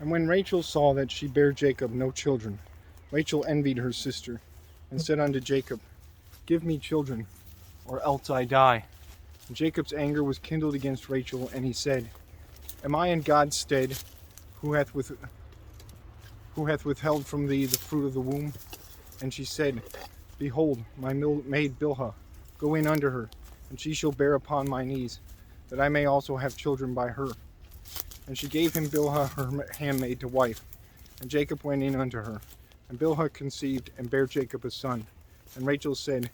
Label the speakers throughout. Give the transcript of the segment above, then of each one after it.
Speaker 1: And when Rachel saw that she bare Jacob no children, Rachel envied her sister, and said unto Jacob, Give me children, or else I die. And Jacob's anger was kindled against Rachel, and he said, Am I in God's stead, who hath withheld from thee the fruit of the womb? And she said, Behold, my maid Bilhah, go in unto her, and she shall bear upon my knees, that I may also have children by her. And she gave him Bilhah her handmaid to wife. And Jacob went in unto her. And Bilhah conceived, and bare Jacob a son. And Rachel said,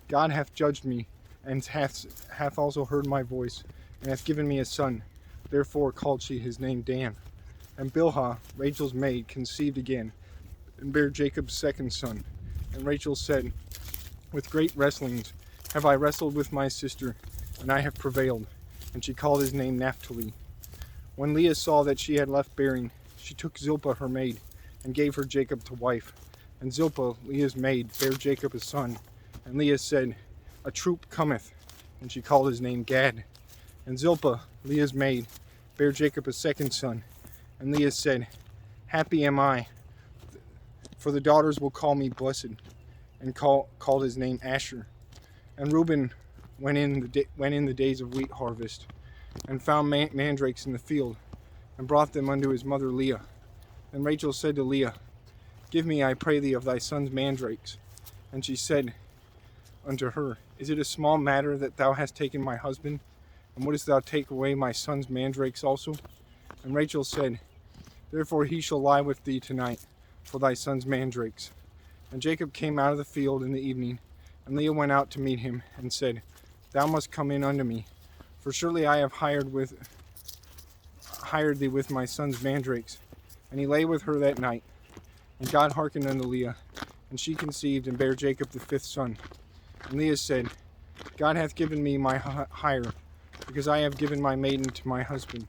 Speaker 1: God hath judged me, and hath also heard my voice, and hath given me a son. Therefore called she his name Dan. And Bilhah, Rachel's maid, conceived again, and bare Jacob's second son. And Rachel said, With great wrestlings have I wrestled with my sister, and I have prevailed. And she called his name Naphtali. When Leah saw that she had left bearing, she took Zilpah her maid, and gave her Jacob to wife. And Zilpah, Leah's maid, bare Jacob a son. And Leah said, A troop cometh. And she called his name Gad. And Zilpah, Leah's maid, bare Jacob a second son. And Leah said, Happy am I, for the daughters will call me blessed. And called his name Asher. And Reuben went in the days of wheat harvest, and found mandrakes in the field, and brought them unto his mother Leah. And Rachel said to Leah, Give me, I pray thee, of thy son's mandrakes. And she said unto her, Is it a small matter that thou hast taken my husband? And wouldest thou take away my son's mandrakes also? And Rachel said, Therefore he shall lie with thee tonight, for thy son's mandrakes. And Jacob came out of the field in the evening, and Leah went out to meet him, and said, Thou must come in unto me, for surely I have hired thee with my son's mandrakes. And he lay with her that night. And God hearkened unto Leah, and she conceived, and bare Jacob the fifth son. And Leah said, God hath given me my hire, because I have given my maiden to my husband.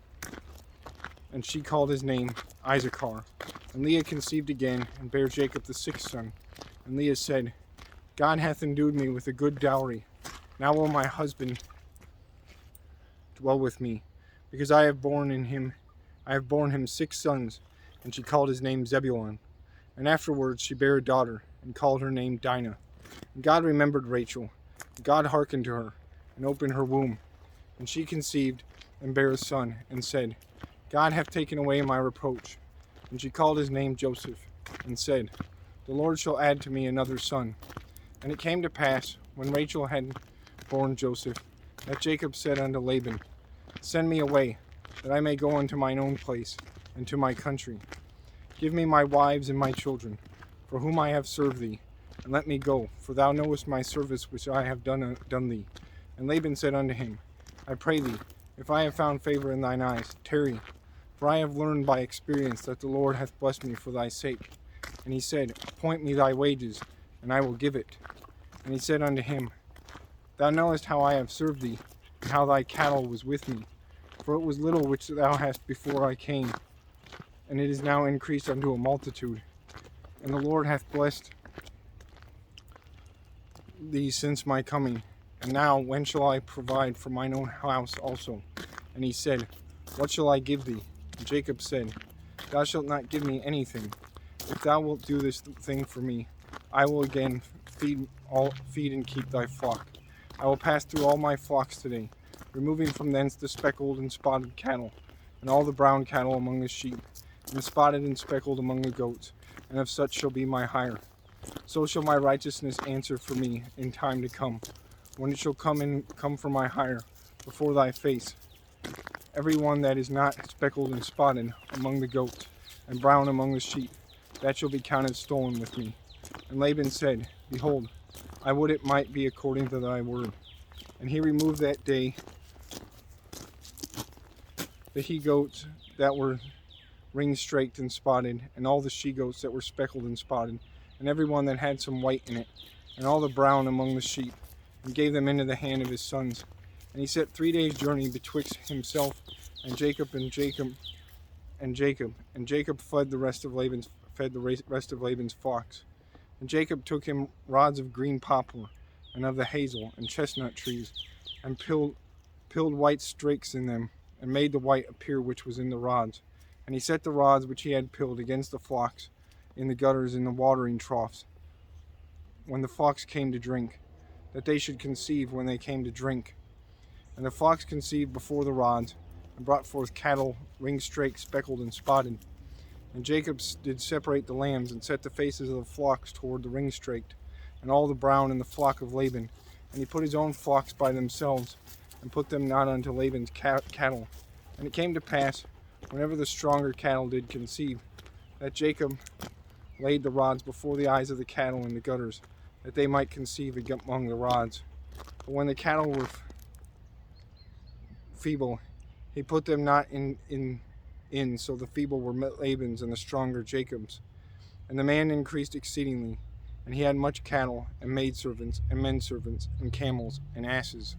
Speaker 1: And she called his name Issachar. And Leah conceived again, and bare Jacob the sixth son. And Leah said, God hath endued me with a good dowry. Now will my husband dwell with me, because I have borne him 6 sons. And she called his name Zebulun. And afterwards she bare a daughter, and called her name Dinah. And God remembered Rachel. And God hearkened to her, and opened her womb. And she conceived, and bare a son, and said, God hath taken away my reproach. And she called his name Joseph, and said, The Lord shall add to me another son. And it came to pass, when Rachel had born Joseph, that Jacob said unto Laban, Send me away, that I may go unto mine own place, and to my country. Give me my wives and my children, for whom I have served thee, and let me go, for thou knowest my service which I have done thee. And Laban said unto him, I pray thee, if I have found favor in thine eyes, tarry, for I have learned by experience that the Lord hath blessed me for thy sake. And he said, Appoint me thy wages, and I will give it. And he said unto him, Thou knowest how I have served thee, and how thy cattle was with me. For it was little which thou hast before I came, and it is now increased unto a multitude. And the Lord hath blessed thee since my coming. And now, when shall I provide for mine own house also? And he said, What shall I give thee? And Jacob said, Thou shalt not give me anything. If thou wilt do this thing for me, I will again feed and keep thy flock. I will pass through all my flocks today, removing from thence the speckled and spotted cattle, and all the brown cattle among the sheep, and the spotted and speckled among the goats, and of such shall be my hire. So shall my righteousness answer for me in time to come, when it shall come for my hire before thy face. Every one that is not speckled and spotted among the goats, and brown among the sheep, that shall be counted stolen with me. And Laban said, Behold, I would it might be according to thy word. And he removed that day the he-goats that were ring-straked and spotted, and all the she-goats that were speckled and spotted, and every one that had some white in it, and all the brown among the sheep, and gave them into the hand of his sons. And he set 3 days' journey betwixt himself and Jacob. And Jacob fed the rest of Laban's flocks. And Jacob took him rods of green poplar, and of the hazel and chestnut trees, and pilled white strakes in them, and made the white appear which was in the rods. And he set the rods which he had pilled against the flocks in the gutters in the watering troughs, when the flocks came to drink, that they should conceive when they came to drink. And the flocks conceived before the rods, and brought forth cattle, ring-straked, speckled, and spotted. And Jacob did separate the lambs, and set the faces of the flocks toward the ring-straked, and all the brown in the flock of Laban. And he put his own flocks by themselves, and put them not unto Laban's cattle. And it came to pass, whenever the stronger cattle did conceive, that Jacob laid the rods before the eyes of the cattle in the gutters, that they might conceive among the rods. But when the cattle were feeble, he put them not in, so the feeble were Laban's and the stronger Jacob's. And the man increased exceedingly, and he had much cattle, and maidservants, and menservants, and camels, and asses.